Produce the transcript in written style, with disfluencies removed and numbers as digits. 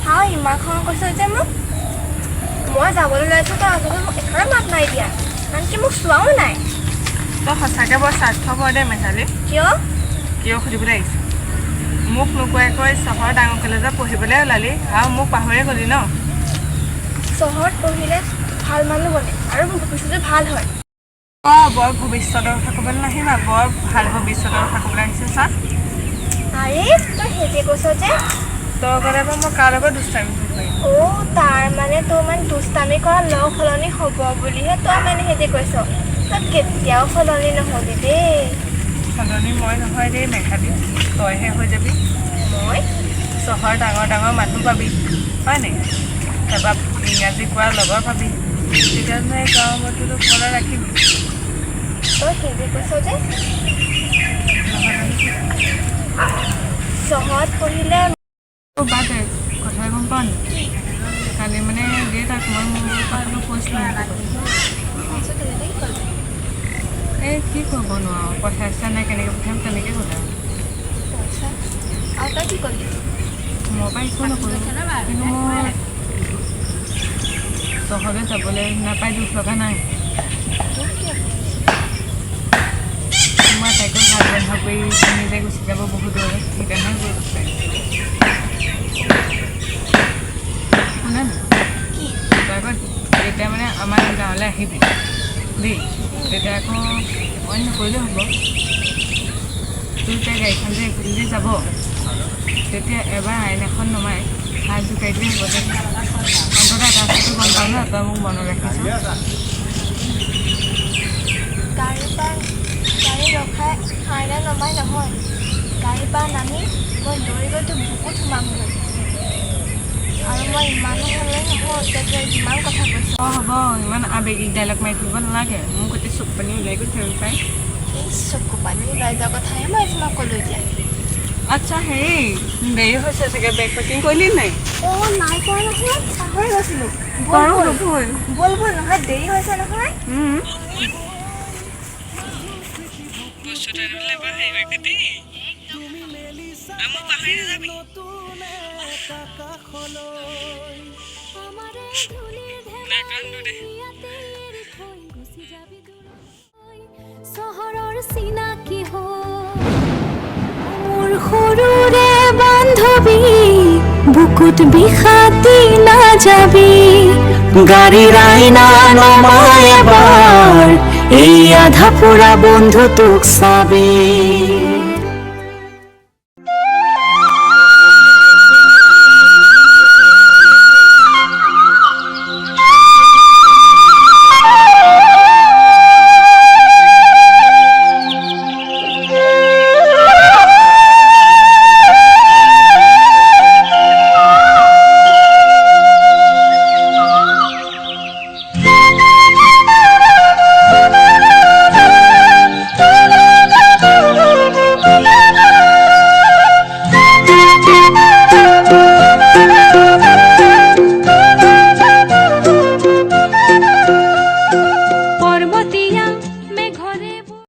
হাও ইমান খং কৈছ যে মোক মই যাবলৈ ওলাইছোঁ তই আগতে মোক একেবাৰে মাত নাই দিয়া আনকি মোক চোৱাও নাই তই সঁচাকৈ বৰ স্বাৰ্থপৰ দে মেঘালী কিয় সুধিবলৈ আহিছে মোক নোকোৱাকৈ চহৰৰ ডাঙৰ কলেজত পঢ়িবলৈ ওলালি আৰু মোক পাহৰিয়ে গ'লি ন চহৰত পঢ়িলে ভাল মানুহ বনে আৰু ভৱিষ্যতে ভাল হয় বৰ ভৱিষ্যতৰ কথা ক'বলৈ নাহিবা বৰ ভাল ভৱিষ্যতৰ কথা ক'বলৈ আহিছে চা আৰে তই সেইটোৱে কৈছ যে তই গ'লে বাৰু মই কাৰ লগত দুষ্টামি কৰিম তাৰ মানে তই মানে দুষ্টামি কৰা লগ সলনি হ'ব বুলিহে তই মানে সেইটোৱে কৈছ তই কেতিয়াও সলনি নহ'বি দেই সলনি মই নহয় দেই মেঘালী তইহে হৈ যাবি মই চহৰৰ ডাঙৰ ডাঙৰ মানুহ পাবি হয় নাই তাৰপৰা ইংৰাজী কোৱা লগৰ পাবি তেতিয়া মই গাঁৱৰ মতেতো ঘৰত ৰাখিবি তই সেইটোৱে কৈছ যে চহৰত পঢ়িলে বাদ দে কথা গম পাওঁ নেকি কালি মানে দেউতাক মই মোৰ কথাটো কৈছিলোঁ এই কি কৰিব নোৱাৰো পইচা চইচা নাই কেনেকৈ পঠিয়াম তেনেকৈ ক'লে আৰু তই কি কৰিবি মই পৰা একো নকৰোঁ কিন্তু মই চহৰলৈ যাবলৈ নাপাই দুখ লগা নাই মই তাইকো ভাল বন্ধ কৰি নিজে গুচি যাব বহুত দূৰ সেইকাৰণে গৈ শুনা তই তেতিয়া মানে আমাৰ গাঁৱলৈ আহিবি দেই তেতিয়া আকৌ অইন নকৰিলেও হ'ব তোৰ তাই গাড়ীখন যে এইফালেদি যাব তেতিয়া এবাৰ আইন এখন নমাই হাত জোকাই দিলে হ'ব দে অন্ততঃ এটা কথাটো গম পাওঁ ন তই মোক মনত ৰাখিছ গাড়ী ৰখাই আইনা নমাই নহয় গাড়ীৰ পৰা নামি মই দৌৰি গৈ তোৰ বুকুত সোমামগৈ আৰু মই ইমানো হ'লে নহয় তেতিয়া যিমান কথা কৈছ হ'ব ইমান আবেগিক ডাইলগ মাৰি থাকিব নালাগে মোক গোটেই চকু পানী ওলাই গৈ থাকিব পাৰে এই চকু পানী ওলাই যোৱা কথাহে মই তোমাক ক'লোঁ এতিয়া আচ্ছা হেৰি দেৰি হৈছে চাগে বেগ পেকিং কৰিলি নাই নাই কৰা নহয় পাহৰি গৈছিলোঁ ব'ল নহয় দেৰি হৈছে নহয় চহৰৰ চিনাকি মোৰ সৰুৰে বান্ধৱী বুকুত বিষাতি নাযাবি গাড়ীৰ আইনা নমাই এবাৰ এই আধা পুৰা বন্ধু তোক চাবি